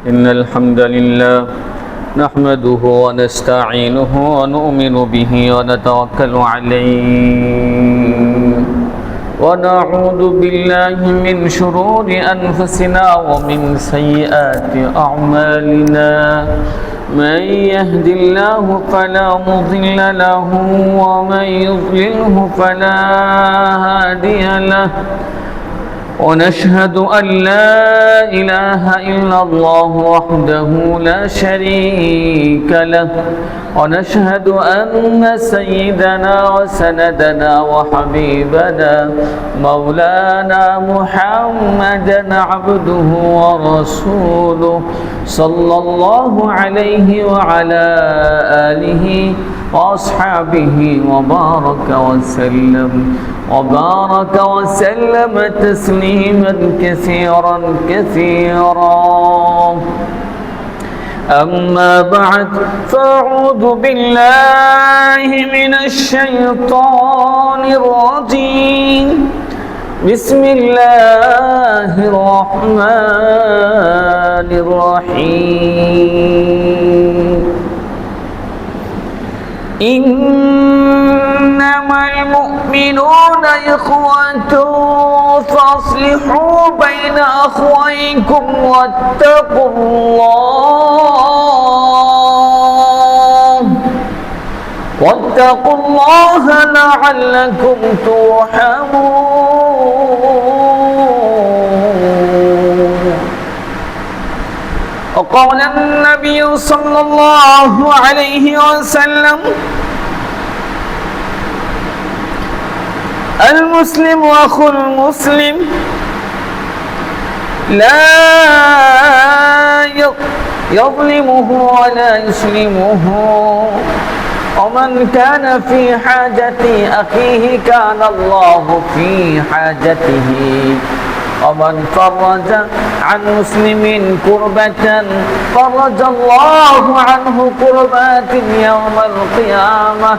إن الحمد لله نحمده ونستعينه ونؤمن به ونتوكل عليه ونعوذ بالله من شرور أنفسنا ومن سيئات أعمالنا من يهد الله فلا مضل له ومن يضلله فلا هادي له ونشهد أن لا إله إلا الله وحده لا شريك له ونشهد أن سيدنا وسندنا وحبيبنا مولانا محمدا عبده ورسوله صلى الله عليه وعلى آله وأصحابه وبارك وسلم تسليما كثيرا أما بعد فأعوذ بالله من الشيطان الرجيم بسم الله الرحمن الرحيم إنما المؤمنون إخوة فاصلحوا بين أخويكم واتقوا الله لعلكم ترحمون. وقال النبي صلى الله عليه وسلم المسلم أخو المسلم لا يظلمه ولا يسلمه ومن كان في حاجة أخيه كان الله في حاجته ومن فرج عن مسلم كربة فرج الله عنه كربات يوم القيامة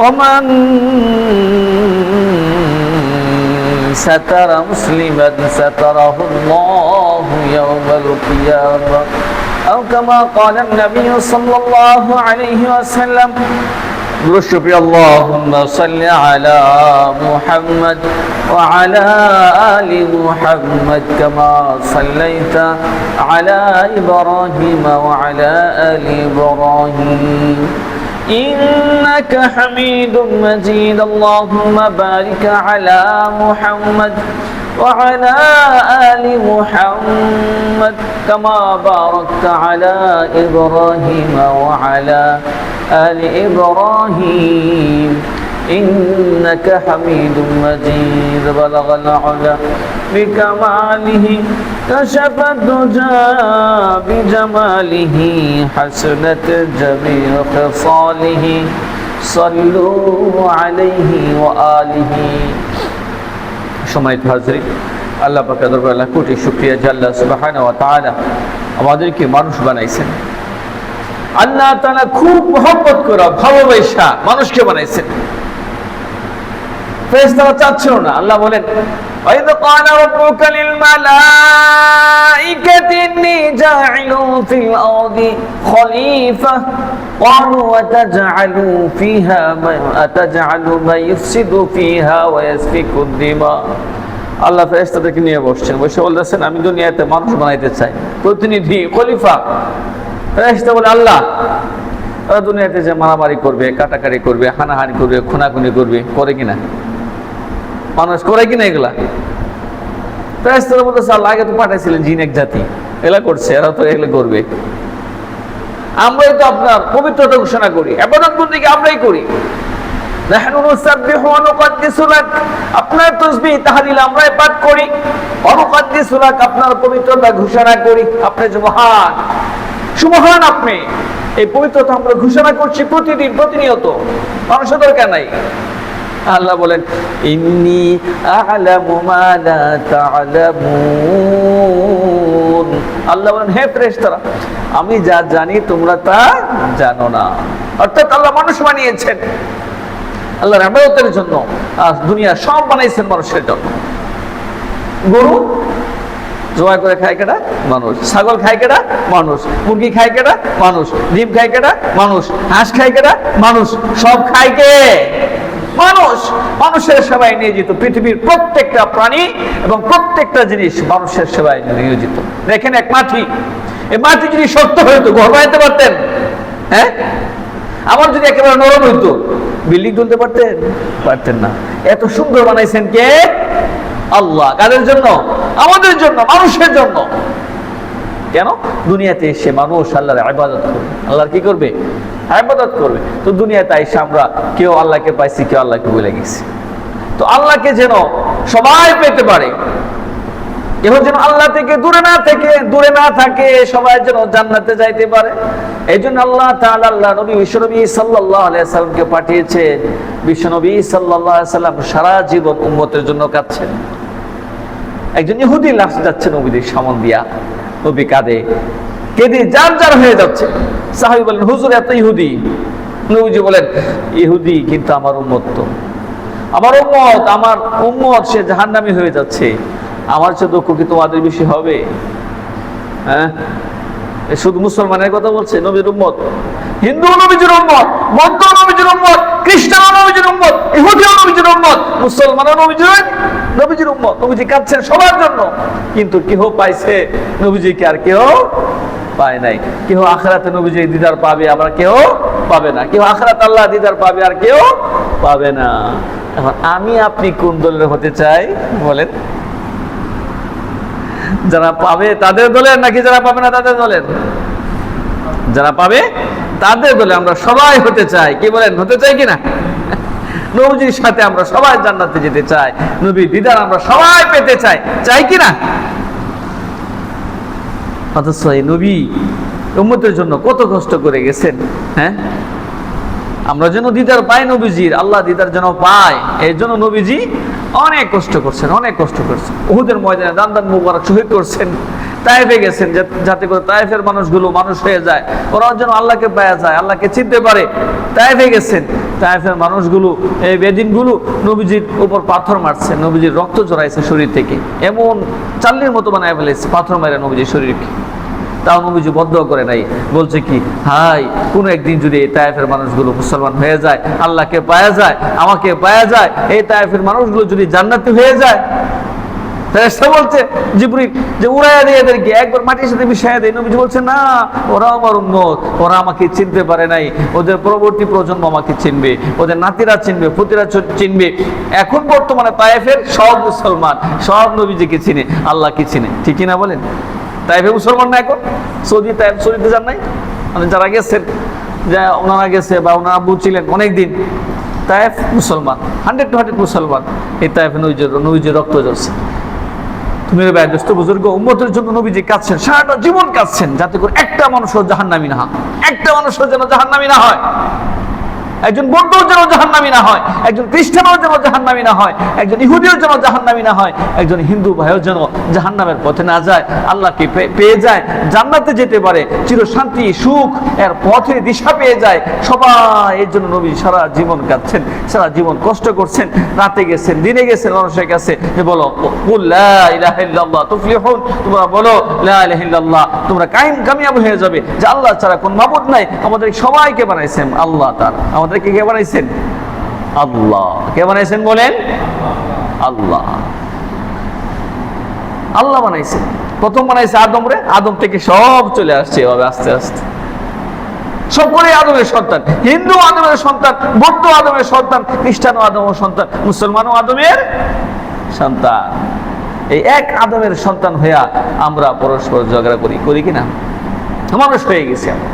ومن ستر مسلما ستره الله يوم القيامة أو كما قال النبي صلى الله عليه وسلم برشبي اللهم صل على محمد وعلى آل محمد كما صليت على إبراهيم وعلى آل إبراهيم إنك حميد مجيد اللهم بارك على محمد وعلى آل محمد كما باركت على إبراهيم وعلى آل إبراهيم إنك حميد مجيد بلغ العلا بكماله كشف الدجى بجماله حسنت جميع خصاله صلوا عليه وآله. সম্মানিত হাজরিন, আল্লাহ পাকের দরবারে লাখ কোটি শুকরিয়া যে আল্লাহ সুবহানাহু ওয়া তাআলা আমাদেরকে মানুষ বানাইছেন। আল্লাহ তাআলা খুব মহব্বত করে ভালোবাসা মানুষকে বানাইছেন। ফেরেশতারা চাচ্ছিল না। আল্লাহ বলেন وَإِذْ قَالَ رَبُّكَ لِلْمَلَائِكَةِ إِنِّي جَاعِلٌ فِي الْأَرْضِ خَلِيفَةً قَالُوا أَتَجْعَلُ مَن يُفْسِدُ فِيهَا وَيَسْفِكُ الدِّمَاءَ। আল্লাহ ফেরেশতাদেরকে নিয়ে বসছেন, বসে বলতেছেন আমি দুনিয়াতে মানুষ বানাইতে চাই, প্রতিনিধি, খলিফা। ফেরেশতা বলে আল্লাহ তারা দুনিয়াতে যে মারামারি করবে, কাটাকাটি করবে, হানাহানি করবে, খুনাখুনি করবে, করে কিনা? মানুষ করে কিনা এগুলা? ফেরেশতারা বলতেছে আল্লাহ আগে তো পাঠাইছিলেন জিন এক জাতি, এগুলা করছে, এরা তো এগুলো করবে। আমরাই তো আপনার পবিত্রতা ঘোষণা করি, ইবাদত বন্দেগী আমরাই করি। নাহনু নুসাব্বিহু ওয়া নুকদ্দিসু লাক, আপনার তাসবিহ তাহলিল আমরাই পাঠ করি। ওয়া নুকদ্দিসু লাক, আপনার পবিত্রতা ঘোষণা করি। আপনি যে মহান, সুমহান আপনি, এই পবিত্রতা আমরা ঘোষণা করছি প্রতিদিন, প্রতিনিয়ত। মানুষের দরকার নাই। আল্লাহ বলেন ইন্নী আ'লামু মা লা তা'লামুন। আল্লাহ বলেন হে ফেরেশতারা, আমি যা জানি তোমরা তা জানো না। অর্থাৎ আল্লাহ মানুষ বানিয়েছেন আল্লাহর ইবাদতের জন্য, আর দুনিয়া সব বানাইছেন মানুষের জন্য। গরু জবাই করে খায় কেডা? মানুষ। ছাগল খায় কেডা? মানুষ। মুরগি খায় কেডা? মানুষ। ডিম খায় কেডা? মানুষ। হাঁস খায় কেডা? মানুষ। সব খায় কে? মানুষ। মানুষের সেবায় নিয়োজিত পৃথিবীর প্রত্যেকটা প্রাণী এবং প্রত্যেকটা জিনিস মানুষের সেবায় নিয়োজিত। দেখেন এক মাটি, এই মাটি যদি শক্ত হইতো ঘর বানাইতে পারতেন? হ্যাঁ, আমার যদি একেবারে নরম হইতো বিল্ডিং তুলতে পারতেন? পারতেন না। এত সুন্দর বানাইছেন কে? আল্লাহ। কাদের জন্য? আমাদের জন্য, মানুষের জন্য। কেন? দুনিয়াতে এসে মানুষ আল্লাহর ইবাদত করবে। আল্লাহর কি করবে? ইবাদত করবে। তো দুনিয়াতে এসে আমরা কেউ আল্লাহকে পাইছি, কেউ আল্লাহকে ভুলে গেছি। তো আল্লাহকে যেন সবাই পেতে পারে, কেউ যেন আল্লাহ থেকে দূরে না থাকে, সবাই যেন জান্নাতে যাইতে পারে। এই জন্য আল্লাহ তাআলা আল্লাহ নবী বিশ্বনবী সাল্লাল্লাহু আলাইহি সাল্লামকে পাঠিয়েছেন। বিশ্বনবী সাল্লাল্লাহু আলাইহি সাল্লাম সারা জীবন উম্মতের জন্য কাঁদছেন। একজন ইহুদি লাশ যাচ্ছে নবীদের সামন দিয়া, নবী কাঁদে, কেঁদে যার হয়ে যাচ্ছে। সাহাবী বলেন, হুজুর এত ইহুদি? নবীজি বলেন, ইহুদি কিন্তু আমার উম্মত। তো আমার উম্মত সে জাহান্নামী হয়ে যাচ্ছে। আমার চেয়ে দুঃখ কি তোমাদের বেশি হবে? হ্যাঁ, শুধু মুসলমানের কথা বলছে? নবীর উম্মত, হিন্দু নবীজির উম্মত, বৌদ্ধ নবীজির উম্মত, খ্রিস্টান নবীজির উম্মত, ইহুদি নবীজির উম্মত, মুসলমান নবীজির উম্মত। নবীজি কাঁদছেন সবার জন্য। কিন্তু কেহ পাইছে নবীজিকে আর কেউ পায় নাই। কেহ আখিরাতে নবীজির দিদার পাবে, আবার কেউ পাবে না। কেউ আখিরাত আল্লাহ দিদার পাবে, আর কেউ পাবে না। এখন আমি আপনি কোন দলের হতে চাই বলেন? যারা পাবে তাদের দলের, নাকি যারা পাবে না তাদের দলের? যারা পাবে তাদের দলে আমরা সবাই হতে চাই। কি বলেন, হতে চাই কিনা? নবীজির সাথে আমরা সবাই জান্নাতে যেতে চাই, নবীর দিদার আমরা সবাই পেতে চাই, চাই কিনা? অথচ এই নবী উম্মতের জন্য কত কষ্ট করে গেছেন। হ্যাঁ, আমরা যেন দিদার পাই নবীজির, আল্লাহ দিদার যেন পাই, এই জন্য নবীজি অনেক কষ্ট করছেন, অনেক কষ্ট করছেন। উহুদের ময়দানে দান মুবারক শহীদ করছেন। তায়েফে গেছেন যাতে করে তায়েফের মানুষগুলো মানুষ হয়ে যায়, ওরা যেন আল্লাহকে পাওয়া যায়, আল্লাহকে চিনতে পারে। তায়েফে গেছেন, তায়েফের মানুষগুলো, এই বেদিনগুলো নবীজির উপর পাথর মারছে, নবীজির রক্ত জড়াইছে শরীর থেকে, এমন চাল্লির মতো বানায় ফেলেছে পাথর মারে নবীজির শরীরকে। তাও নবীজি বদ্ধ করে নাই, বলছে কি, হাই কোন একদিন যদি এই তায়েফের মানুষগুলো মুসলমান হয়ে যায়, আল্লাহকে পাওয়া যায়, আমাকে পাওয়া যায়, এই তায়েফের মানুষগুলো যদি জান্নাতি হয়ে যায়, ফেরেশতা বলছে জিবরিল যে উড়াইয়া দিয়ে এদেরকে একবার মাটির সাথে মিশাইয়া দেয়। নবীজি বলছে না, ওরা আমার উম্মত, ওরা আমাকে চিনতে পারে নাই, ওদের পরবর্তী প্রজন্ম আমাকে চিনবে, ওদের নাতিরা চিনবে, পুতিরা চিনবে। এখন বর্তমানে তায়েফের সব মুসলমান, সব নবীজিকে চিনে, আল্লাহকে চিনে, ঠিক কিনা বলেন? তাইফে মুসলমান না এখন? সৌদিতে যান নাই? মানে যারা গেছেন, যা ওনারা গেছে বা ওনারা আব্বু ছিলেন অনেকদিন, তাইফ মুসলমান, 100% মুসলমান। এই তাইফে নবীজির রক্ত ঝরছে। তুমি ব্যস্ত বুজুর্গ, উম্মতের জন্য নবীজি কাঁদছেন, সারাটা জীবন কাঁদছেন, যাতে করে একটা মানুষও জাহান্নামী না হয়, একটা মানুষও যেন জাহান্নামী না হয়, একজন বৌদ্ধ যেন জাহান্নামী না হয়, একজন খ্রিস্টানও যেন জাহান্নামী না হয়, একজন ইহুদিও যেন জাহান্নামী না হয়, একজন হিন্দু ভাইও যেন জাহান্নামের পথে না যায়, আল্লাহকে পেয়ে যায়, জান্নাতে যেতে পারে, চির শান্তি সুখ এর পথে দিশা পেয়ে যায়। সবাই এর জন্য নবী সারা জীবন কাঁদছেন, সারা জীবন কষ্ট করছেন, রাতে গেছেন, দিনে গেছেন মানুষের কাছে, যে বলো কুল লা ইলাহা ইল্লাল্লাহ তুফলিহুন, তোমরা বলো লা ইলাহা ইল্লাল্লাহ, তোমরা কামিয়াব হয়ে যাবে, যে আল্লাহ ছাড়া কোন মাবুদ নাই, আমাদের সবাইকে বানাইছেন আল্লাহ তাআলা। আমাদেরকে কে বানাইছেন? আল্লাহ। কে বানাইছেন বলেন? আল্লাহ। আল্লাহ বানাইছেন। প্রথম বানাইছে আদম রে, আদম থেকে সব চলে আসছে এভাবে আস্তে আস্তে, সকলে আদমের সন্তান, হিন্দু আদমের সন্তান, বৌদ্ধ আদমের সন্তান, খ্রিস্টানও আদমের সন্তান, মুসলমানও আদমের সন্তান। এই এক আদমের সন্তান হইয়া আমরা পরস্পর ঝগড়া করি কিনা? মানুষ হয়ে গেছি আমরা।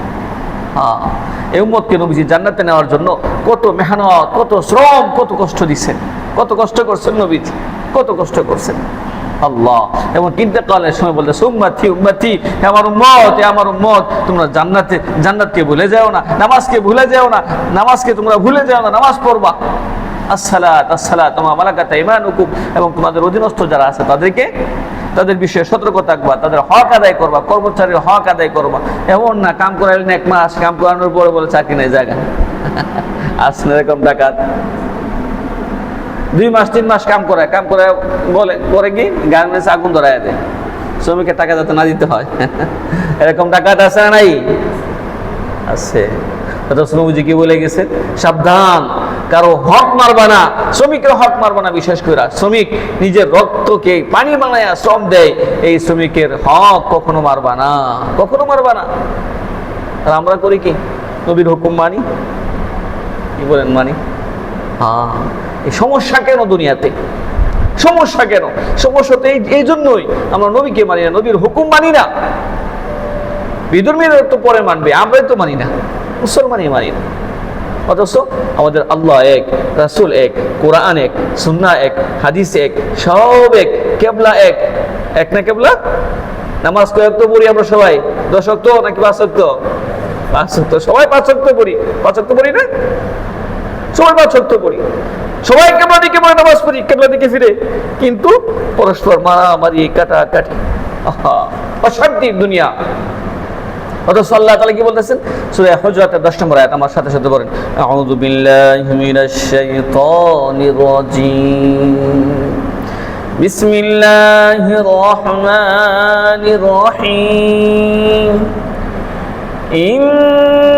এই উম্মতকে নবীজি জান্নাতে নেওয়ার জন্য কত মেহনত, কত শ্রম, কত কষ্ট দিচ্ছেন, কত কষ্ট করছেন নবীজি, কত কষ্ট করছেন আল্লাহ। এবং ইন্তেকালের সময় বলতেছে উম্মতি উম্মতি, আমার উম্মত, আমার উম্মত, তোমরা জান্নাতকে ভুলে যাও না, নামাজকে ভুলে যাও না, নামাজকে তোমরা ভুলে যাও না, নামাজ পড়বা। আসসালাত আসসালাত ওয়া মা মালাকাত আইমানুকুম, এবং তোমাদের অধীনস্থ যারা আছে তাদের বিষয়ে সতর্ক থাকবা, তাদের হক আদায় করবা, কর্মচারীর হক আদায় করবা। এমন না কাম করাইলেন 1 মাস, কাম করানোর পরে বলে চাকরি নেই, জায়গা আসলে এরকম ডাকাত 2 মাস 3 মাস কাম করে বলে পরে কি গার্মেন্টস আগুন ধরাইয়া দেয়, শ্রমিকের টাকা যাতে না দিতে হয়। এরকম ডাকাত আছে না নাই? আছে। রাসূল কি বলে গেছেন? সাবধান, কারো হক মারবা না, শ্রমিকের হক মারবা না। বিশেষ করে শ্রমিক নিজের রক্তকে পানি বানায়া শ্রম দেয়, এই শ্রমিকের হক কখনো মারবা না, কখনো মারবা না। আর আমরা করি কি? নবীর হুকুম মানি, কি বলেন মানি? হ্যাঁ, এই সমস্যা কেন দুনিয়াতে? সমস্যা কেন? সমস্যা তো এই জন্যই আমরা নবীকে মানি না, নবীর হুকুম মানি না। বিধর্মীরা তো পরে মানবে, আমরাই তো মানি না, মুসলমানই মানি না। অথচ আমাদের আল্লাহ এক, রাসূল এক, কোরআন এক, সুন্নাহ এক, হাদিস এক, সব এক, কেবলা এক। এক না কেবলা? নামাজ কয় ওয়াক্ত পড়ি আমরা সবাই? 10 ওয়াক্ত নাকি 5 ওয়াক্ত? 5 ওয়াক্ত। সবাই 5 ওয়াক্ত পড়ি। 5 ওয়াক্ত পড়ি না? সবাই 5 ওয়াক্ত পড়ি। সবাই কেবলা দিকে পড়ে নামাজ পড়ি, কেবলা দিকে ফিরে, কিন্তু পরস্পর মারামারি, কাটাকাটি, অশান্তির দুনিয়া। অথচ আল্লাহ তাআলা কি বলতেছেন? সূরা হুজরাতের 10 নম্বর আয়াত, আমার সাথে সাথে বলেন, আউযু বিল্লাহি মিনাশ শাইতানির রাজীম, বিসমিল্লাহির রহমানির রহিম,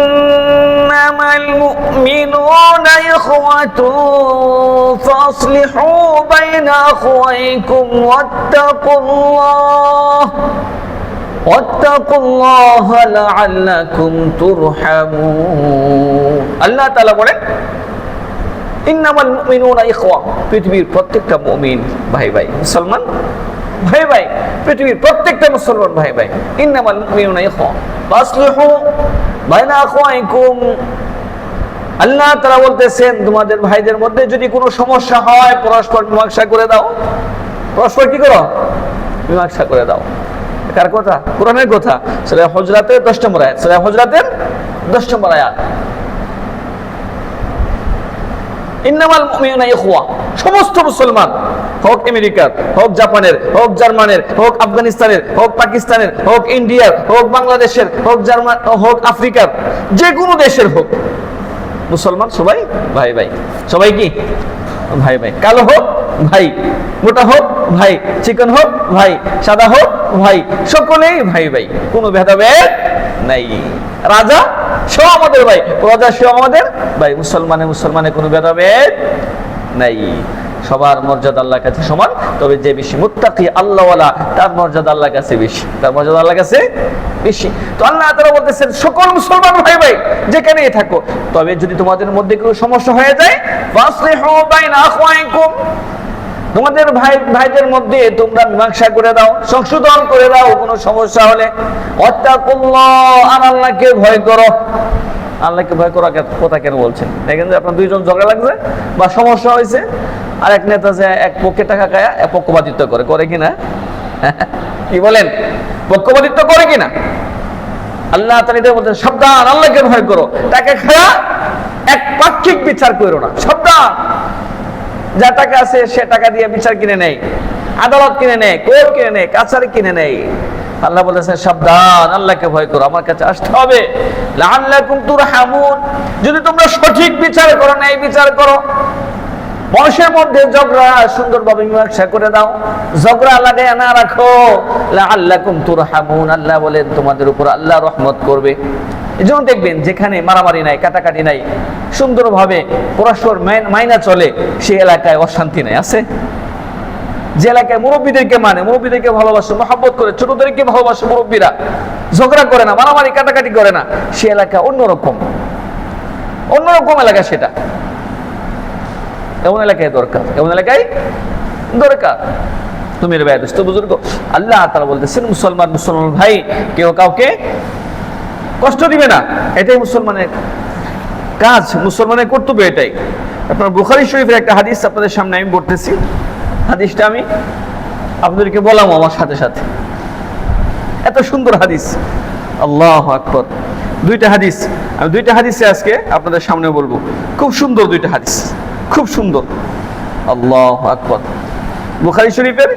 ইন্নামাল মুমিনুনা ইখওয়াতুন ফাসলিহু বাইনা আখওয়াইকুম ওয়াত্তাকুল্লাহ লাআল্লাকুম তুরহামুন। আল্লাহ তাআলা বলেন, ইন্নামাল মুমিনুনা ইখওয়া, পৃথিবীর প্রত্যেকটা মুমিন ভাই ভাই, মুসলমান ভাই ভাই, পৃথিবীর প্রত্যেকটা মুসলমান ভাই ভাই। ইন্নামাল মুমিনুনা ইখওয়া ফাসলিহু বাইনা আখওয়াইকুম। আল্লাহ তাআলা বলতেছেন, তোমাদের ভাইদের মধ্যে যদি কোনো সমস্যা হয়, পরস্পর মীমাংসা করে দাও। পরস্পর কি করো? মীমাংসা করে দাও। কার কথা? কোরআনের কথা। সূরা হুজরাতের 10 নম্বর আয়াত, সূরা হুজরাতের 10 নম্বর আয়াত। ইন্নামাল মুমিনুনা ইখওয়া, সমস্ত মুসলমান, হোক আমেরিকার, হোক জাপানের, হোক জার্মানের, হোক আফগানিস্তানের, হোক পাকিস্তানের, হোক ইন্ডিয়ার, হোক বাংলাদেশের, হোক জার্মান, হোক আফ্রিকার, যে কোনো দেশের হোক, মুসলমান সবাই ভাই ভাই। সবাই কি? ভাই ভাই। কালো হোক ভাই, মোটা হোক ভাই, চিকন হোক ভাই, সাদা হোক ভাই, সকলেই ভাই ভাই, কোনো ভেদাভেদ নাই। রাজা সেও আমাদের ভাই, প্রজা সেও আমাদের ভাই। মুসলমানে কোনো ভেদাভেদ নাই। সবার মর্যাদা আল্লাহর কাছে সমান। তবে যে বেশি মুত্তাকি আল্লাহওয়ালা, তার মর্যাদা আল্লাহর কাছে বেশি, তার মর্যাদা আল্লাহর কাছে বেশি। তো আল্লাহ তাআলা বলতেছেন, সকল মুসলমান ভাই ভাই যেখানেই থাকো, তবে যদি তোমাদের মধ্যে কোনো সমস্যা হয়ে যায়, ফাসলিহু বাইনা আখওয়াইকুম, তোমাদের ভাইদের মধ্যে তোমরা মীমাংসা করে দাও, সংশোধন করে দাও কোনো সমস্যা হলে। ওয়াত্তাকুল্লাহ, আর আল্লাহকে ভয় করো। আল্লাহকে ভয় করা কথা কেন বলছেন? দেখেন যে আপনার দুইজন ঝগড়া লাগছে বা সমস্যা হয়েছে, আর এক নেতা যে এক পক্ষে টাকা খায়, এক পক্ষপাতিত্ব করে কিনা? কি বলেন? পক্ষপাতিত্ব করে কিনা? আল্লাহ তাআলা বলতেন, সাবধান, আল্লাহকে ভয় করো, টাকা খায়া এক পাক্ষিক বিচার করো না। সাবধান, যা টাকা আছে সে টাকা দিয়ে বিচার কিনে নেয়, আদালত কিনে নেয়, কোর্ট কিনে নেয়, কাছারি কিনে নেয়। আল্লাহ বলেছেন, সাবধান, আল্লাহকে ভয় করো, আমার কাছে আসতে হবে। লাআল্লাকুম তুরহামুন, যদি তোমরা সঠিক বিচার করো, ন্যায় বিচার করো, মানুষের মধ্যে ঝগড়া সুন্দরভাবে মীমাংসা করে দাও, ঝগড়া লাগায় না রাখো। লাআল্লাকুম তুরহামুন, আল্লাহ বলেন তোমাদের উপর আল্লাহ রহমত করবে। এজন্য দেখবেন যেখানে মারামারি নাই, কাটাকাটি নাই, সুন্দরভাবে পরস্পর মাইনা চলে, সেই এলাকায় অশান্তি নাই। আছে? যে এলাকায় মুরব্বীদেরকে মানে, মুরব্বীদেরকে ভালোবাসে, মহব্বত করে, ছোটদেরকে ভালোবাসে, মুরব্বীরা ঝগড়া করে না, মারামারি কাটাকাটি করে না, সে এলাকা অন্যরকম এলাকা। সেটা এমন এলাকায় দরকার, এমন এলাকায় দরকার। তুমি ভাই দোস্ত বুজুর্গ, আল্লাহ তাআলা বলতেছেন, মুসলমান ভাই কেউ কাউকে কষ্ট দিবে না, এটাই মুসলমানের কাজ, মুসলমানের কর্তব্য এটাই। আপনার বুখারী শরীফের একটা হাদিস আপনাদের সামনে আমি পড়তেছি। হাদিসটা আমি আপনাদেরকে বললাম আমার সাথে সাথে, এত সুন্দর হাদিস, আল্লাহু আকবার। দুইটা হাদিস, আমি দুইটা হাদিসে আজকে আপনাদের সামনে বলবো। খুব সুন্দর দুইটা হাদিস, খুব সুন্দর। আল্লাহু আকবার। বুখারী শরীফের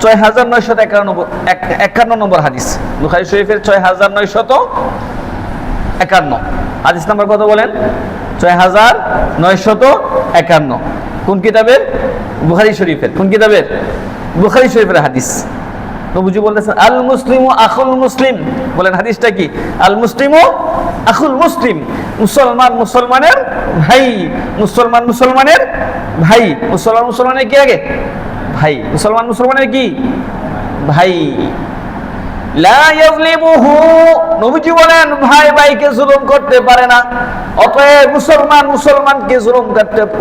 6951 নম্বর হাদিস। বুখারী শরীফের 6951 হাদিস নাম্বার কত বলেন? 6951। কোন কিতাবের? বুখারী শরীফের। কোন কিতাবের? বুখারী শরীফের হাদিস। নবীজি বলতেছেন আল মুসলিমু আখুল মুসলিম। বলেন হাদিসটা কি? আল মুসলিমু আখুল মুসলিম, মুসলমান মুসলমানের ভাই, মুসলমান মুসলমানের ভাই। মুসলমান মুসলমানের কি আগে? ভাই। মুসলমান মুসলমানের কি? ভাই। লা ইয়াজলিমুহু, নবীজি বলেন ভাই ভাইকে জুলুম করতে পারে না। অতএব মুসলমান মুসলমানকে জুলুম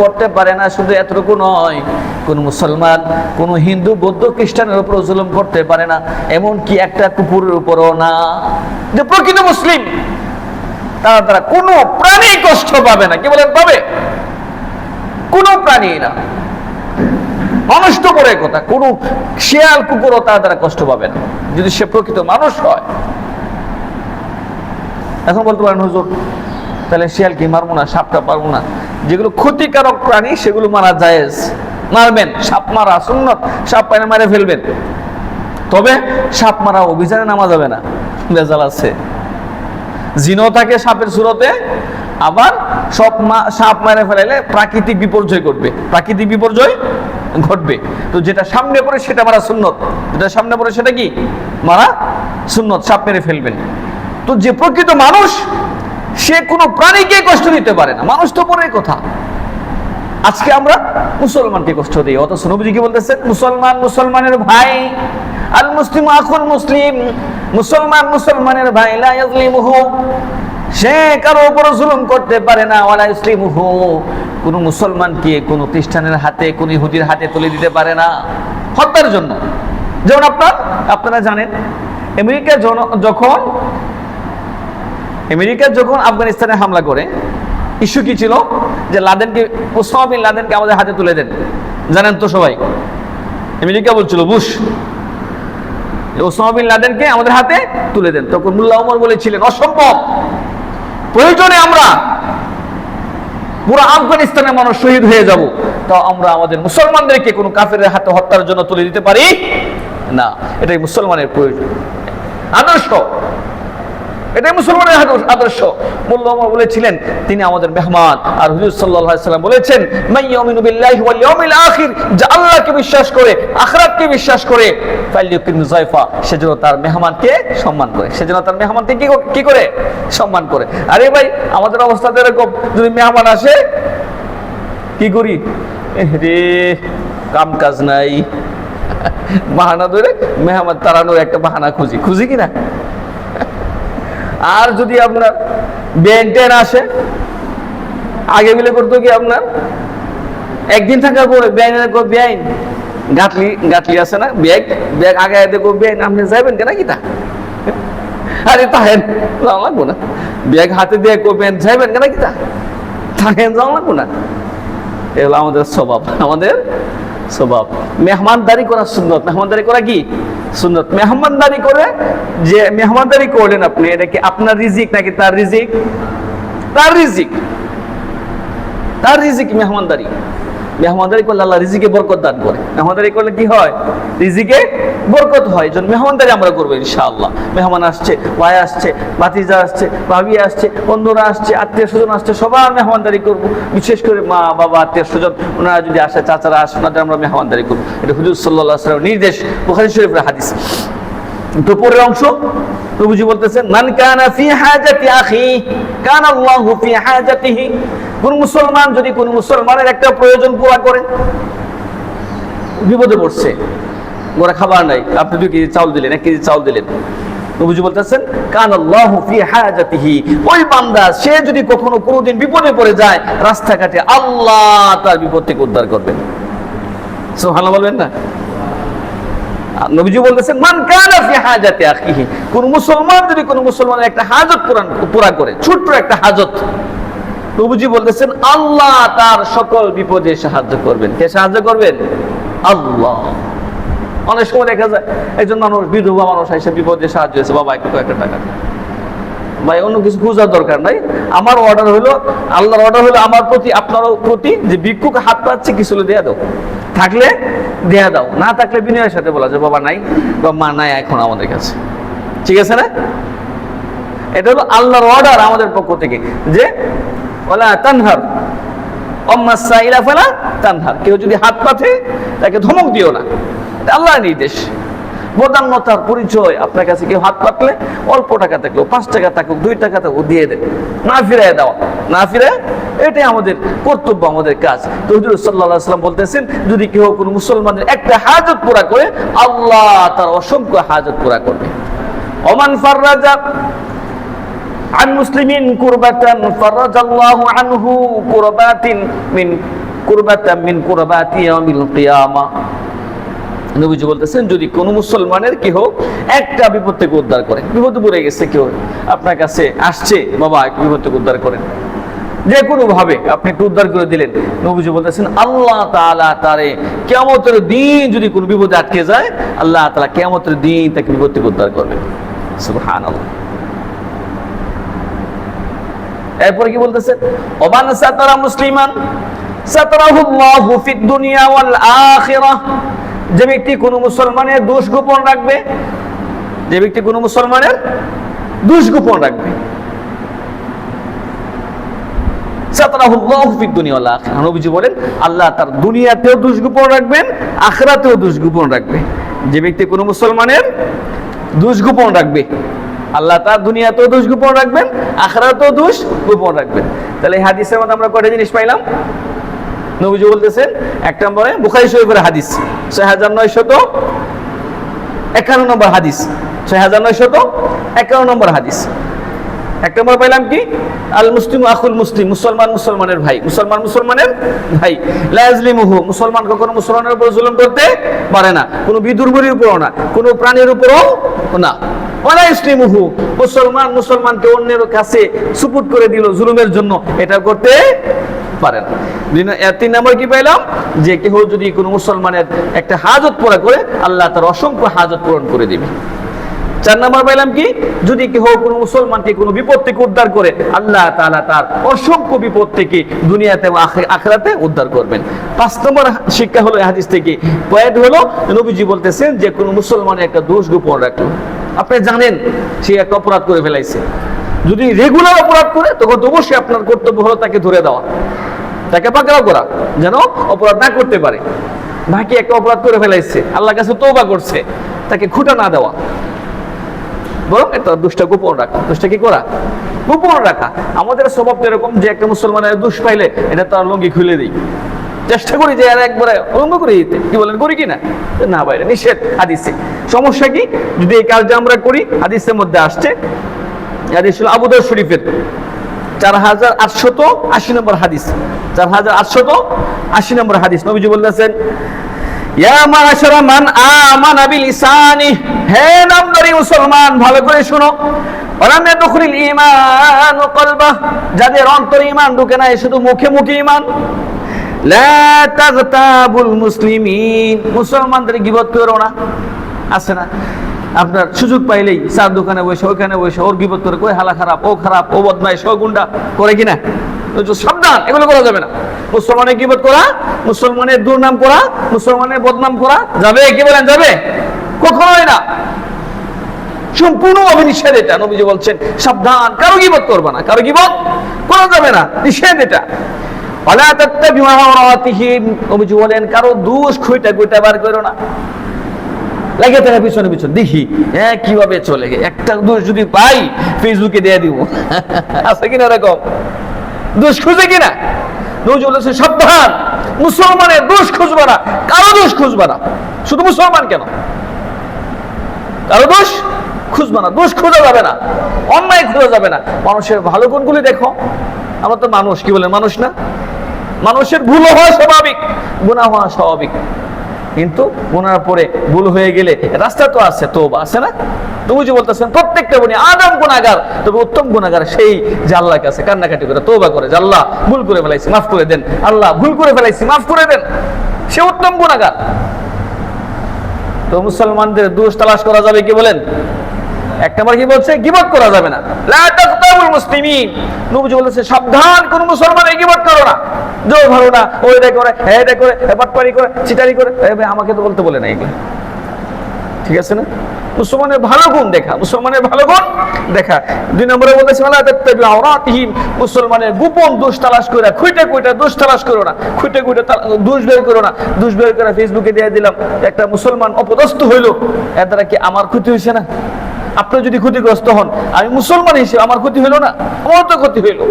করতে পারে না। শুধু এতটুকু নয়, কোন মুসলমান কোন হিন্দু বৌদ্ধ খ্রিস্টানের উপর জুলুম করতে পারে না, এমনকি একটা কুকুরের উপরও না। যে প্রকৃত মুসলিম তারা দ্বারা কোনো প্রাণী কষ্ট পাবে না। কি বলেন? পাবে? কোনো প্রাণী না, মানুষ তো বড় কথা, কোন শিয়াল কুকুরও তার দ্বারা কষ্ট পাবে না, যদি সে প্রকৃত মানুষ হয়। এখন বলতে পারেন হুজুর তাহলে শিয়াল কি মারবো না, সাপটা পারবো না? যেগুলো ক্ষতিকারক প্রাণী সেগুলো মারা জায়েজ, মারবেন। সাপ মারা সুন্নত, সাপ পাইলে মারে ফেলবেন। তবে সাপ মারা অভিযানে নামা যাবে না, ভেজাল আছে। জিনও থাকে সাপের সুরতে, আবার সব সাপ মারে ফেলাইলে প্রাকৃতিক বিপর্যয় ঘটবে, প্রাকৃতিক বিপর্যয় ঘটবে। তো যেটা সামনে পড়ে সেটা মারা সুন্নত, যেটা সামনে পড়ে সেটা কি মারা সুন্নত, সাপ মেরে ফেলবেন। তো যে প্রকৃত মানুষ সে কোনো প্রাণীকে কষ্ট দিতে পারে না, মানুষ তো পরের কথা। আজকে আমরা মুসলমানকে কষ্ট দিই, অথচ নবীজি কি বলতেছেন? মুসলমান মুসলমানের ভাই, আল মুসলিমু আখুল মুসলিম, মুসলমান মুসলমানের ভাই, লা ইয়াজলিমুহু, সে কারো উপর জুলুম করতে পারে না, ওয়ালা ইসলিমুহু, কোন মুসলমানকে কোন খ্রিস্টানের হাতে কোন ইহুদির হাতে তুলে দিতে পারে না হত্যার জন্য। যেমন আপনারা জানেন আমেরিকা যখন আফগানিস্তানে হামলা করে, ইস্যু কি ছিল? যে লাদেনকে, ওসামা বিন লাদেনকে আমাদের হাতে তুলে দেন। জানেন তো সবাই, আমেরিকা বলছিল, বুশ, ওসামা বিন লাদেনকে আমাদের হাতে তুলে দেন। তখন মোল্লা ওমর বলেছিলেন অসম্ভব, প্রয়োজনে আমরা পুরো আফগানিস্তানের মানুষ শহীদ হয়ে যাব, তাও আমরা আমাদের মুসলমানদেরকে কোনো কাফেরের হাতে হত্যার জন্য তুলে দিতে পারি না। এটাই মুসলমানের প্রয়োজন, আদর্শ, এটাই মুসলমানের আদর্শ। মোল্লা ওমর বলেছিলেন তিনি আমাদের মেহমান। আর হুজুর সাল্লাল্লাহু আলাইহি ওয়াসাল্লাম বলেছেন মান ইয়ামিনু বিল্লাহি ওয়াল ইয়াউমিল আখির, যে আল্লাহকে বিশ্বাস করে, আখিরাতকে বিশ্বাস করে, ফালইউকরিম যায়ফা, সেজন্য তার মেহমানকে সম্মান করে, সেজন্য তার মেহমানকে কি করে? সম্মান করে। আরে ভাই আমাদের অবস্থা তো এরকম, যদি মেহমান আসে কি করি? রে কাম কাজ নাই, বাহানা ধরে মেহমান তাড়ানোর একটা বাহানা খুঁজি কিনা। আর যদি আপনার বেন আসে, আগে বিলে করতো কি আপনার একদিন থাকার পরে বেআইন গাটলি আছে না, ব্যাগ আগে দেখো বেআইন, আপনি যাবেন কেনা কি তা? আরে তাহেন যাওয়া লাগবো না, ব্যাগ হাতে দিয়ে করবেন যাইবেন কেনা কি তা? তাহেন যাওয়া লাগবো না। এগুলো আমাদের স্বভাব, আমাদের স্বভাব। মেহমানদারি করা সুন্নত, মেহমানদারি করা কি সুন্নত। মেহমানদারি করে, যে মেহমানদারি করলেন আপনি, এটা কি আপনার রিজিক নাকি তার রিজিক? তার রিজিক, তার রিজিক। মেহমানদারি করলে আল্লাহ রিজিকে বরকত দান করে। মেহমানদারি করলে কি হয়? রিজিকে বরকত হয়। জন্য মেহমানদারি আমরা করবো ইনশাআল্লাহ। মেহমান আসছে, ভাই আসছে, ভাতিজা আসছে, ভাবি আসছে, বন্ধুরা আসছে, আত্মীয় স্বজন আসছে, সবার মেহমানদারি করবো। বিশেষ করে মা বাবা, আত্মীয় স্বজন ওনারা যদি আসে, চাচারা আসে, ওনাদের আমরা মেহমানদারি করবো। এটা হুজুর সাল্লাল্লাহু আলাইহি ওয়াসাল্লামের নির্দেশ, বুখারী শরীফের হাদিস। দুপুরের অংশ নবীজি বলতেছেন মান কানা ফি হাজাতি আখি কানা আল্লাহু ফি হাজাতিহি। কোন মুসলমান যদি কোন মুসলমানের একটা প্রয়োজন পুরা করে, বিপদে পড়ছে, ওরা খাবার নাই, আপনি 2 কেজি চাউল দিলেন, 1 কেজি চাউল দিলেন, নবীজি বলতেছেন কানা আল্লাহু ফি হাজাতিহি। ওই বান্দা সে যদি কখনো কোনোদিন বিপদে পড়ে যায়, রাস্তাঘাটে আল্লাহ তার বিপদ থেকে উদ্ধার করবেন। সুবহানাল্লাহ বলবেন না? নবীজি বলতেছেন মান কানা ফি হাজাতি আখিহি, কোন মুসলমান যদি কোন মুসলমানের একটা হাজত পুরা করে, ছোট্ট একটা হাজত, নবীজি বলতেছেন আল্লাহ তার সকল বিপদে সাহায্য করবেন। কে সাহায্য করবেন? আল্লাহ। অনেক সময় দেখা যায় একজন মানুষ, বিধবা মানুষ এসে বিপদে সাহায্য হয়েছে, বাবা একটু একটা টাকা, ভাই অন্য কিছু খোঁজার দরকার নাই, আমার অর্ডার হলো, আল্লাহর অর্ডার হলো আমার প্রতি, আপনারও প্রতি, যে ভিক্ষুক হাত পাচ্ছে কিছু দেয়া দাও, থাকলে দেয়া দাও, না থাকলে বিনয়ের সাথে বলা যে বাবা নাই বা মা নাই এখন আমাদের কাছে। ঠিক আছে না? এটা হলো আল্লাহর অর্ডার আমাদের পক্ষ থেকে, যে ওয়ালা তানহার আম্মা সাইলা ফালা তানহার, কেউ যদি হাত পাতে তাকে ধমক দিও না, এটা আল্লাহর নির্দেশ। বদান্যতার পরিচয়। আপনার কাছে কেউ হাত পাতলে অল্প টাকা থাকলেও, 5 টাকা থাকুক, 2 টাকা থাকুক, দিয়ে দেন, না ফিরায় দেওয়া, না ফিরায়, এটাই আমাদের কর্তব্য, আমাদের কাজ। তো হুজুর সাল্লাল্লাহু আলাইহি ওয়াসাল্লাম বলতেছেন, যদি কেউ কোনো মুসলমানের একটা হাজত পুরা করে, আল্লাহ তার অসংখ্য হাজত পুরা করবে। ওমান ফাররাজা আন মুসলিমিন কুরবাতান ফারাজাল্লাহু আনহু কুরবাতিন মিন কুরবাতি ইয়াউমিল কিয়ামাহ। নবীজি বলতেছেন, যদি কোনো মুসলমানের কি হোক একটা বিপদ থেকে উদ্ধার করে, বিপদে পড়ে গেছে কেউ, আপনার কাছে আসছে, বাবা এক বিপদ থেকে উদ্ধার করেন, যে কোনো ভাবে আপনি একটু উদ্ধার করে দিলেন, নবীজি বলতেছেন আল্লাহ তাআলা তারে কিয়ামতের দিন যদি কোনো বিপদে আটকে যায়, আল্লাহ তাআলা কিয়ামতের দিন তাকে বিপদ থেকে উদ্ধার করবেন। সুবহানাল্লাহ। এরপরে কি বলতেছেন, ওমান সাতারা মুসলিমান সাতারাহুল্লাহু ফিদ দুনিয়া ওয়াল আখিরাহ। যে ব্যক্তি কোনো মুসলমানের দোষ গোপন রাখবে, যে ব্যক্তি কোনো মুসলমানের দোষ গোপন রাখবে, সাতারাহুল্লাহু ফিদ দুনিয়া ওয়াল আখিরাহ, নবীজি বলেন আল্লাহ তার দুনিয়াতেও দোষ গোপন রাখবেন, আখিরাতেও দোষ গোপন রাখবে। যে ব্যক্তি কোনো মুসলমানের দোষ গোপন রাখবে, আল্লাহ তার দুনিয়াতেও দোষ গোপন রাখবেন, আখিরাতেও দোষ গোপন রাখবেন। তাহলে এই হাদিসের মধ্যে আমরা কয়টা জিনিস পাইলাম? নবীজি বলতেছেন, এক নম্বরে বুখারী শরীফের হাদিস 6951 নম্বর হাদিস, 6951 নম্বর হাদিস। এক নম্বর পাইলাম কি, আল মুসলিম আখুল মুসলিম, মুসলমান মুসলমানের ভাই, মুসলমান মুসলমানের ভাই, লা ইয়াজলিমুহু, মুসলমান কখনো মুসলমানের উপর জুলুম করতে পারে না, কোনো বিদুর্বরীর উপরও না, কোনো প্রাণীর উপরও না। ওয়ালা ইসলিমুহু, মুসলমান মুসলমানকে অন্যের কাছে সুপুর্দ করে দিল জুলুমের জন্য, এটা করতে পারে না। 3 নম্বর কি পাইলাম, যে কেউ যদি কোনো মুসলমানের একটা হাজত পুরা করে, আল্লাহ তার অসংখ্য হাজত পূরণ করে দিবে। 4 নম্বর পাইলাম কি, যদি কেউ কোনো মুসলমানকে কোনো বিপদ থেকে উদ্ধার করে, আল্লাহ তাআলা তার অসংখ্য বিপদ থেকে দুনিয়াতে এবং আখিরাতে উদ্ধার করবেন। 5 নম্বর শিক্ষা হলো এই হাদিস থেকে, পয়েন্ট হলো নবীজি বলতেছেন যে কোনো মুসলমানের একটা দোষ গোপন রাখলো, আপনি জানেন সে একটা অপরাধ করে ফেলাইছে, যদি রেগুলার অপরাধ করে তখন অবশ্যই আপনার কর্তব্য হলো তাকে ধরে দেওয়া, তাকে পাকড়াও করা, যেন অপরাধ না করতে পারে। বাকি একটা অপরাধ করে ফেলাইছে, আল্লাহর কাছে তওবা করছে, তাকে খুঁটা না দেওয়া, বরং এটা দোষটা গোপন রাখা। দোষটা কি করা? গোপন রাখা। আমাদের স্বভাব এরকম যে একটা মুসলমানের দোষ পাইলে এটা তার লুঙ্গি খুলে দিই, চেষ্টা করি যে আর একবারে অঙ্গ করে দিতে, কি বলেন, করি কিনা? না ভাই, নিষেধ হাদিসে। সমস্যা কি, যদি এই কাজটা আমরা করি, হাদিসের মধ্যে আসছে, হাদিস হলো আবু দাউদ শরীফের 4880 নম্বর হাদিস, 4880 নম্বর হাদিস। নবীজি বলতেছেন, ইয়া মাশারা মান আমানা বিলিসানি, হে নামদারি মুসলমান, ভালো করে শুনো, ওয়ালাম ইয়াদখুলিল ঈমান কলবা, যাদের অন্তরে ঈমান ঢুকে নাই, শুধু মুখে মুখে ঈমান, লা তাগতাবুল মুসলিমিন, মুসলমানদের গীবত করো না। আছে না, আপনার সুযোগ পাইলেই চার দোকানে বসে, ওইখানে বসে ওর গীবত করে, কই হালা খারাপ, ও খারাপ, ও বদমাইশ, ও গুন্ডা, করে কিনা? সাবধান, এগুলো করা যাবে না। মুসলমানের গীবত করা, মুসলমানের দুর্নাম করা, মুসলমানের বদনাম করা যাবে? কি বলেন, যাবে? কখনোই না, সম্পূর্ণভাবে নিষেধ এটা। নবীজি বলছেন সাবধান, কারো গীবত করবা না, কারো গীবত করা যাবে না, নিষেধ এটা। ওয়ালা তাত্তাবিউ আওরাতিহিম, নবীজি বলেন কারো দোষ খুঁটা খুঁটা বার করো না, লাগে থাকে পিছনে পিছনে দেখি হ্যাঁ কিভাবে চলে গে, একটা দোষ যদি পাই ফেসবুকে দিয়ে দিব, আছে কিনা এরকম দোষ খুঁজে কিনা? নবীজি বলেছেন সাবধান, মুসলমানের দোষ খুঁজবা না, কারো দোষ খুঁজবা না। শুধু মুসলমান কেন, কারো দোষ খুঁজবা না, দোষ খোঁজা যাবে না, অন্যায় খোঁজা যাবে না। মানুষের ভালো গুণগুলি দেখো, আমরা তো মানুষ, কি বলে, মানুষ না? মানুষের ভুল হওয়া স্বাভাবিক, গুনাহ হওয়া স্বাভাবিক, কিন্তু গুনার পরে ভুল হয়ে গেলে রাস্তা তো আছে, তওবা আছে না? নবীজি বলতেছেন প্রত্যেকটা বনি আদম গুনাহগার, তবে উত্তম গুনাহগার সেই যে আল্লাহর কাছে কান্নাকাটি করে তওবা করে, যে আল্লাহ ভুল করে ফেলাইছি, মাফ করে দেন, আল্লাহ ভুল করে ফেলাইছি, মাফ করে দেন, সে উত্তম গুনাহগার। তো মুসলমানদের দোষ তালাশ করা যাবে, কি বলেন? এক নম্বর কি বলছে, গীবত করা যাবে না, লা তাগতাবুল মুসলিমিন, নবীজি বলেছে সাবধান, কোন মুসলমান গীবত করো না, জো ভালো না, ওইটা করে, এটা করে, বাটপারি করে, চিটারি করে। আমাকে তো বলতে বলে না এগুলো, ঠিক আছে না? মুসলমানের ভালো গুণ দেখা, মুসলমানের ভালো গুণ দেখা। 2 নম্বরে বলতেছে ওয়ালা তাত্তাবিউ আওরাতিহিম, মুসলমানের গোপন দোষ তালাশ করে খুঁটে খুঁটে দোষ তালাশ করো না, খুঁটে খুঁটে দোষ বের করো না। দোষ বের করে ফেসবুকে দিয়ে দিলাম, একটা মুসলমান অপদস্থ হইলো, এর দ্বারা কি আমার ক্ষতি হয়েছে না? আপনি যদি ক্ষতিগ্রস্ত হন, আমি মুসলমান হিসেবে আমার ক্ষতি হইলো না? আমার তো ক্ষতি হইলো।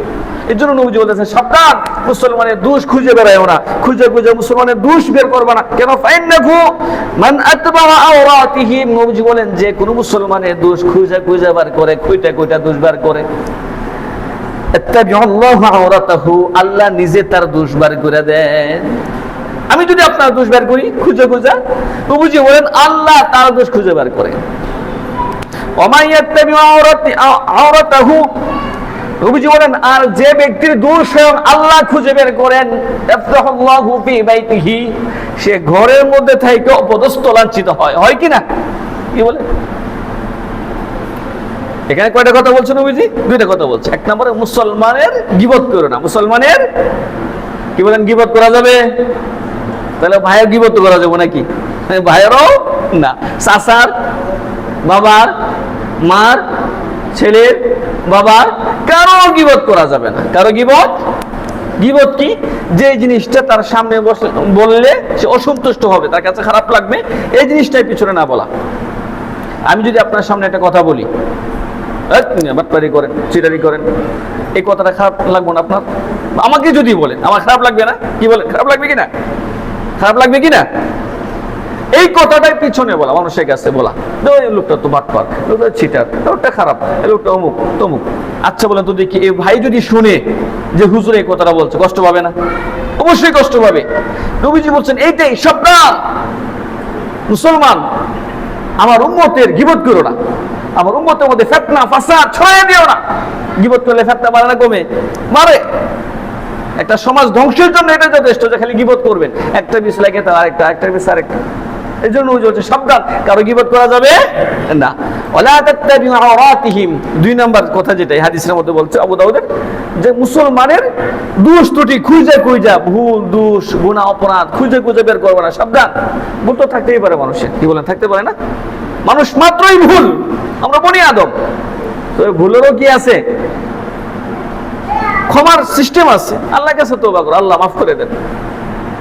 এই জন্য নবীজি বলতেছেন সাবধান, মুসলমানের দোষ খুঁজে বেড়ায়ও না, খুঁজে খুঁজে মুসলমানের দোষ বের করবে না। কেন? ফাইন্নাহু মান আতবাআ আওরাতিহিম, নবীজি বলেন যে কোন মুসলমানের দোষ খুঁজে খুঁজে বার করে, খুঁটে খুঁটে দোষ বার করে, আত্তাবিউল্লাহু আওরাতাহু, আল্লাহ নিজে তার দোষ বার করে দেন। আমি যদি আপনার দোষ বার করি খুঁজে খুঁজে, নবীজি বলেন আল্লাহ তার দোষ খুঁজে বার করে। ওমাই ইয়াত্তাবিউ আওরাতাহু, নবীজি বলেন আর যে ব্যক্তির দোষ স্বয়ং আল্লাহ খুঁজে বের করেন, ইফতাহুল্লাহু ফি বাইতিহি, সে ঘরের মধ্যে থেকে অপদস্থ লাঞ্ছিত হয়। হয় কি না? কি বলে? এখানে কয়টা কথা বলছে নবীজি? 2টা কথা বলছে। 1 নম্বরে মুসলমানের গীবত করো না। মুসলমানের কি বলেন? গীবত করা যাবে? তাহলে ভাইয়ের গীবত করা যাবে নাকি? ভাইয়েরও না, চাচার, বাবার, মার, ছেলের, বাবার, কারো গীবত করা যাবে না। কারো গীবত, গীবত কি? যে জিনিসটা তার সামনে বললে সে অসন্তুষ্ট হবে, তার কাছে খারাপ লাগবে, এই জিনিসটাই পিছনে না বলা। আমি যদি আপনার সামনে একটা কথা বলি, বাটপারি করেন, চিটারি করেন, এই কথাটা খারাপ লাগবে না আপনার? আমাকে যদি বলেন আমার খারাপ লাগবে না? কি বলেন? খারাপ লাগবে কিনা? খারাপ লাগবে কিনা? এই কথাটাই পিছনে বলা, মানুষের কাছে বলা, লোকটা তো বাটপার, লোকটা চিটার, লোকটা খারাপ, লোকটা অমুক তমুক। আচ্ছা বলেন তো দেখি, এই ভাই যদি শুনে যে হুজুর এই কথাটা বলছে, কষ্ট পাবে না? অবশ্যই কষ্ট পাবে। নবীজি বলছেন এইটাই সাবধান, মুসলমান আমার উম্মতের গীবত করো না, আমার উম্মতের মধ্যে ফিতনা ফাসাদ ছড়াইয়ে দিও না। গীবত করলে ফিতনা বাড়ে না কমে? মারে। একটা সমাজ ধ্বংসের জন্য এটা যথেষ্ট যে খালি গীবত করবেন, একটা বিষ লাগে তার আরেকটা, একটা বিষ আরেকটা। এই জন্য বলছে সাবধান, কারো গীবত করা যাবে না। ওয়ালা তাত্তাবিউ আওরাতিহিম, 2 নম্বর কথা যেটা হাদিসের মধ্যে বলছে আবু দাউদের, যে মুসলমানের দোষ ত্রুটি খুঁজে খুঁজে, ভুল দোষ গুনাহ অপরাধ খুঁজে খুঁজে বের করবে না। সাবধান, ভুল তো থাকতেই পারে মানুষের, কি বলেন? থাকতে পারে না? মানুষ মাত্রই ভুল, আমরা বনি আদম। তো ভুলেরও কি আছে? ক্ষমার সিস্টেম আছে। আল্লাহর কাছে তওবা করো, আল্লাহ মাফ করে দেন।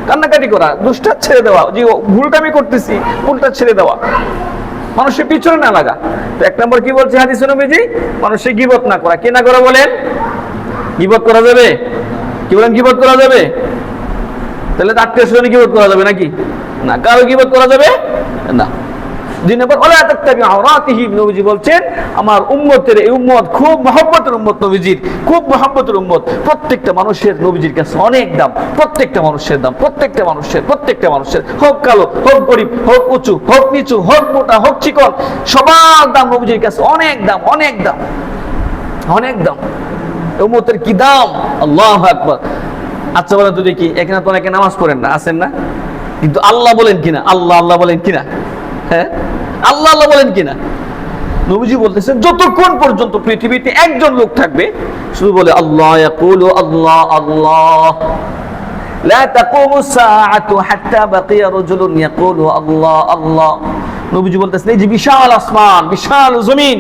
কান্নাকাটি করা, দোষটা ছেড়ে দেওয়া, যে ভুলটা আমি করতেছি ভুলটা ছেড়ে দেওয়া, মানুষের পিছনে না লাগা। তো 1 নম্বর কি বলছে হাদিসে নবীজি? মানুষের গীবত না করা। কে না করা বলেন? গীবত করা যাবে? কি বলেন? গীবত করা যাবে? তাহলে আত্মীয়-স্বজনের গীবত করা যাবে নাকি? না। কারো গীবত করা যাবে না। 2 নম্বর ওয়ালা তাত্তাবিউ আওরাতিহিম, নবীজি বলছেন আমার উম্মতের, এই উম্মত খুব মহব্বতের উম্মত, নবীজির খুব মহব্বতের উম্মত। প্রত্যেকটা মানুষের নবীজির কাছে অনেক দাম, প্রত্যেকটা মানুষের দাম, প্রত্যেকটা মানুষের, হোক কালো, হোক গরিব, হোক উঁচু, হোক নিচু, হোক মোটা, হোক চিকন, সবার দাম নবীজির কাছে অনেক দাম, অনেক দাম, অনেক দাম। উম্মতের কি দাম! আল্লাহু আকবার। আচ্ছা বলেন তো দেখি, এখানে তো অনেকে নামাজ পড়েন না, আছেন না? কিন্তু আল্লাহ বলেন কিনা? আল্লাহ আল্লাহ বলেন কিনা? হ্যাঁ, আল্লাহ আল্লাহ বলেন কিনা? নবীজি বলতেছেন যতক্ষণ পর্যন্ত পৃথিবীতে একজন লোক থাকবে শুধু বলে আল্লাহ, ইয়াকুলু আল্লাহ আল্লাহ, লা তাকুমু সাআতু হাত্তা বাকিয়া রাজুলুন ইয়াকুলু আল্লাহ আল্লাহ। নবীজি বলতেছেন এই যে বিশাল আসমান, বিশাল জমিন,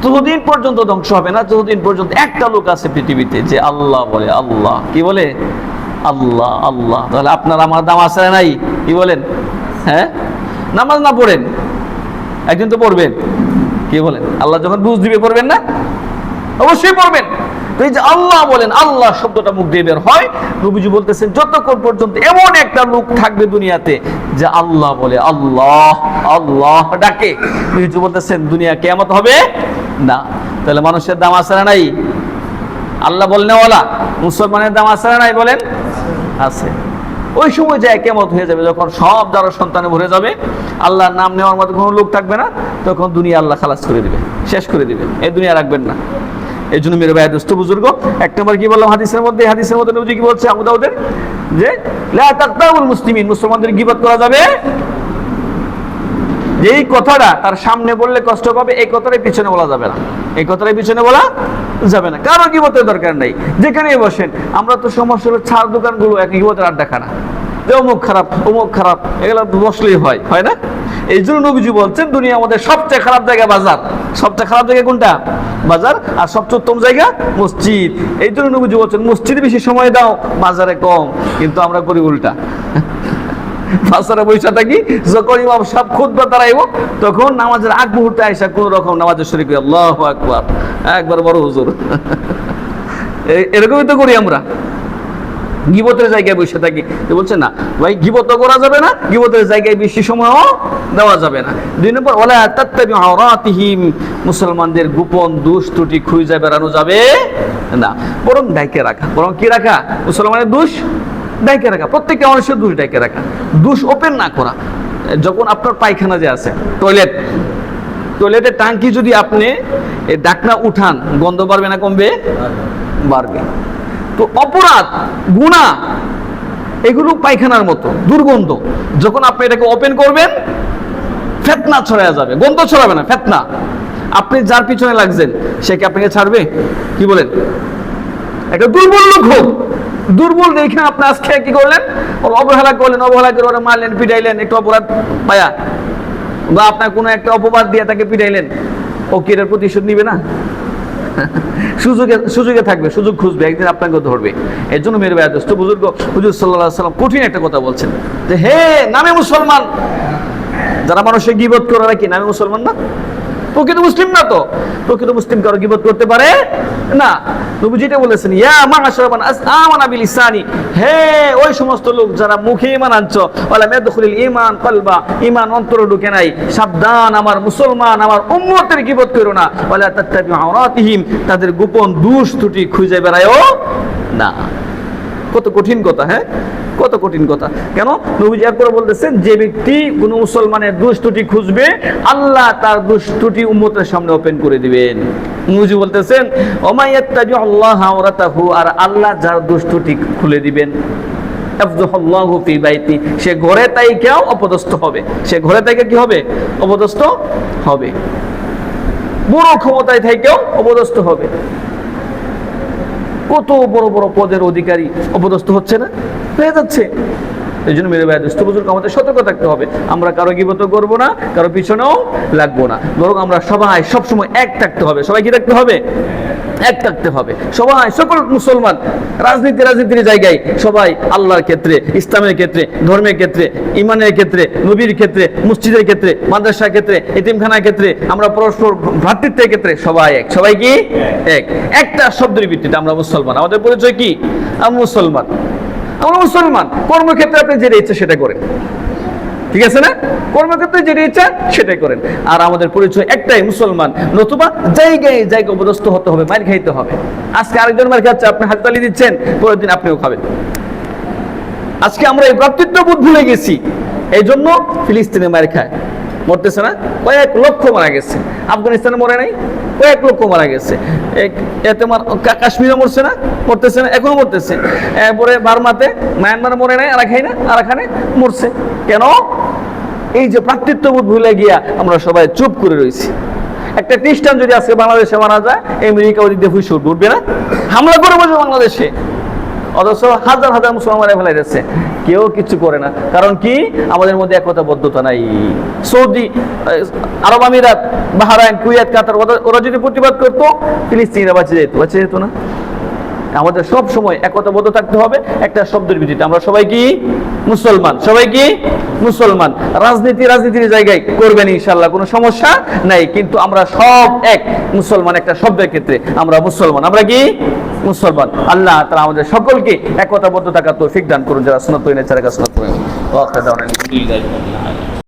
ততদিন পর্যন্ত ধ্বংস হবে না যতদিন পর্যন্ত একটা লোক আছে পৃথিবীতে যে আল্লাহ বলে। আল্লাহ কি বলে? আল্লাহ আল্লাহ। তাহলে আপনার আমার দাম আছে না নাই? কি বলেন? হ্যাঁ, নামাজ না পড়েন, একদিন তো পড়বেন। কি বলেন? আল্লাহ যখন বুঝ দিবে পড়বেন না? অবশ্যই পড়বেন। তো এই যে আল্লাহ বলেন, আল্লাহ শব্দটা মুখ দিয়ে বের হয়, নবীজি বলতেছেন যতক্ষণ পর্যন্ত এমন একটা লোক থাকবে দুনিয়াতে যে আল্লাহ বলে, আল্লাহ আল্লাহ ডাকে, নবীজি বলতেছেন দুনিয়া কিয়ামত হবে না। তাহলে মানুষের দাম আছে না নাই? আল্লাহ বলনেওয়ালা মুসলমানের দাম আছে না নাই? বলেন আছে। ওই সময় যায় কিয়ামত হয়ে যাবে, যখন সব যারা সন্তানে ভরে যাবে, আল্লাহর নাম নেওয়ার মতো কোনো লোক থাকবে না, তখন দুনিয়া আল্লাহ খালাস করে দিবে, শেষ করে দিবে, এই দুনিয়া রাখবেন না। এই জন্য মেরে ভাই দোস্ত বুজুর্গ, 1 নম্বর কি বললাম হাদিসের মধ্যে নবীজি কি বলছে আবু দাউদের, যে লা তাকতাবুল মুসলিমিন, মুসলমানদের গীবত করা যাবে। যেই কথাটা তার সামনে বললে কষ্ট পাবে, এই কথাটাই পিছনে বলা যাবে না, এই কথাটাই পিছনে বলা যাবে না। কারো গীবতের দরকার নাই, যেখানেই বসেন। আমরা তো সমস্যা হলো ছাড় দোকানগুলো এক গীবতের আড্ডাখানা, যে অমুক খারাপ অমুক খারাপ, এগুলো বসলেই হয়, হয় না? এই জন্য নবীজি বলছেন দুনিয়া আমাদের সবচেয়ে খারাপ জায়গা বাজার। সবচেয়ে খারাপ জায়গা কোনটা? বাজার। আর সবচেয়ে উত্তম জায়গা মসজিদ। এই জন্য নবীজি বলছেন মসজিদে বেশি সময় দাও, বাজারে কম। কিন্তু আমরা করি উল্টা। বাজারে বৈশা থাকি, যখন ইমাম সাহেব খুতবা দাঁড়াইব তখন নামাজের আগ মুহূর্তে আইসা কোন রকম নামাজের শরীফ আল্লাহু আকবার, একবার বড় হুজুর। এরকমই তো করি আমরা, গীবতের জায়গায় বসে থাকি। তো বলছে না ভাই, গীবত করা যাবে না, গীবতের জায়গায় বেশি সময়ও দেওয়া যাবে না। 2 নম্বর, ওয়ালা তাত্তাবিউ আওরাতিহিম, মুসলমানদের গোপন দোষ ত্রুটি খুঁজে বেড়ানো যাবে না, বরং ডাইকে রাখা। বরং কি রাখা? মুসলমানের দোষ ডাইকে রাখা, প্রত্যেকটা মানুষের দোষ ডাইকে রাখা, দোষ ওপেন না করা। যখন আপনার পায়খানা যে আছে, টয়লেটের টাঙ্কি যদি আপনি ডাকনা উঠান, গন্ধ বাড়বে না কমবে? বাড়বে। তো অপরাধ, গুনাহ, এগুলো পায়খানার মতো দুর্গন্ধ। যখন আপনি এটাকে ওপেন করবেন, ফেতনা ছড়ায় যাবে। গন্ধ ছড়াবে না, ফেতনা। আপনি যার পিছনে লাগছেন সে কি আপনাকে ছাড়বে? কি বলেন? একটা দুর্বল লোক হোক, দুর্বল দেখে আপনি আজকে কি করলেন? ওর অবহেলা করলেন, অবহেলা করে ওরা মারলেন, পিটাইলেন, একটু অপরাধ পায়া, বা আপনার কোনো একটা অপবাদ দিয়ে তাকে পিটাইলেন, ও কি এর প্রতিশোধ নিবে না? সুযোগে থাকবে, সুযোগ খুঁজবে, একদিন আপনাকে ধরবে। এর জন্য মেরে ভাই দোস্ত বুজুর্গ হুজুর সাল্লাল্লাহু আলাইহি ওয়াসাল্লাম কঠিন একটা কথা বলছেন যে হে নামে মুসলমান, যারা মানুষের গীবত করে নাকি নামে মুসলমান না, প্রকৃত মুসলিম না। তো প্রকৃত মুসলিম কারো গীবত করতে পারে না। নবী যেটা বলেছেন, ইয়া মা'আশারা মান আমানা বিল লিসানি, হে ওই সমস্ত লোক যারা মুখে ঈমান আনছো, ওয়ালা ইয়াদখুলুল ঈমান কলবা, ঈমান অন্তরে ঢুকে নাই, সাবধান আমার মুসলমান, আমার উম্মতের গীবত করো না। ওয়ালা তাত্তাবিউ আওরাতিহিম, তাদের গোপন দোষ ত্রুটি খুঁজে বেড়ায়ও না। কত কঠিন কথা, হ্যাঁ, কত কঠিন কথা। কেন? নবীজি এরপরে বলতেছেন, যে ব্যক্তি কোন মুসলমানের দোষ ত্রুটি খুঁজবে, আল্লাহ তার দোষ ত্রুটি উম্মতের সামনে ওপেন করে দিবেন। নবীজি বলতেছেন, ওমা ইয়াত্তাবিউ আল্লাহ আওরাতাহু, আর আল্লাহ যার দোষ ত্রুটি খুলে দিবেন, আফযাহুল্লাহু ফি বাইতি, সে ঘরে তাইকেও অপদস্থ হবে। সে ঘরে তাইকে কি হবে? অপদস্থ হবে। বড় ক্ষমতায় থাইকেও অপদস্থ হবে। কত বড় বড় পদের অধিকারী অপদস্থ হচ্ছে না, হয়ে যাচ্ছে। এই জন্য মেরে ভাই দোস্ত বুজুর্গ, আমাদের সতর্ক থাকতে হবে। আমরা কারো গীবত করবো না, কারো পিছনেও লাগবো না, বরং আমরা সবাই সবসময় এক থাকতে হবে। সবাই কি থাকতে হবে? এক থাকতে হবে। সবাই, সকল মুসলমান রাজনীতির জায়গায় সবাই আল্লাহর ক্ষেত্রে, ইসলামের ক্ষেত্রে, ধর্মের ক্ষেত্রে, ইমানের ক্ষেত্রে, নবীর ক্ষেত্রে, মসজিদের ক্ষেত্রে, মাদ্রাসার ক্ষেত্রে, এতিমখানার ক্ষেত্রে, আমরা পরস্পর ভ্রাতৃত্বের ক্ষেত্রে সবাই এক। সবাই কি এক? একটা শব্দের ভিত্তিতে আমরা মুসলমান। আমাদের পরিচয় কি? আমরা মুসলমান। আমরা মুসলমান। কর্মক্ষেত্রে আপনি যেটা ইচ্ছে সেটা করেন, ঠিক আছে না? কর্মক্ষেত্রে যেটা ইচ্ছা সেটাই করেন। আর আমাদের পরিচয় একটাই, মুসলমান। নতুবা জায়গায় অপদস্থ হতে হবে, মার খাইতে হবে। আজকে আরেকজন মার খাচ্ছে, আপনি হাততালি দিচ্ছেন, পরের দিন আপনিও খাবেন। আজকে আমরা এই ভ্রাতৃত্ববোধ ভুলে গেছি, এই জন্য ফিলিস্তিনে মার খায়, মরতেছে না? কয়েক লক্ষ মারা গেছে। আফগানিস্তানে মরে নাই, কয়েক লক্ষ মারা গেছে। এতে কাশ্মীরে মরছে না? মরতেছে না? এখনো মরতেছে। এরপরে বার্মাতে, মায়ানমারে মরে নাই, আরাকানে মরছে। কেন? এই যে ভ্রাতৃত্ববোধ ভুলে গিয়া আমরা সবাই চুপ করে রয়েছি। একটা খ্রিস্টান যদি আজকে বাংলাদেশে মারা যায়, আমেরিকা ওদিক দিয়ে ফুসে উঠবে না, হামলা করে বসে বাংলাদেশে। অথচ হাজার হাজার মুসলমান মারা ফেলাই যাচ্ছে, কেউ কিছু করে না। কারণ কি? আমাদের মধ্যে একতাবদ্ধতা নাই। সৌদি আরব আমিরাত, বাহরাইন, কুয়েত, কাতার, ওরা যদি প্রতিবাদ করতো, ফিলিস্তিনিরা বাঁচে যেত না। আমাদের সব সময় একতাবদ্ধ থাকতে হবে একটা শব্দের ভিত্তিতে। আমরা সবাই কি মুসলমান? সবাই কি মুসলমান? রাজনীতির জায়গায় করবেন ইনশাআল্লাহ, কোনো সমস্যা নাই। কিন্তু আমরা সব এক মুসলমান, একটা শব্দের ক্ষেত্রে আমরা মুসলমান। আমরা কি মুসলমান? আল্লাহ তাআলা আমাদের সকলকে একতাবদ্ধ থাকার তৌফিক দান করুন, যারা সুন্নাত পড়েন, যারা সুন্নাত পড়েন।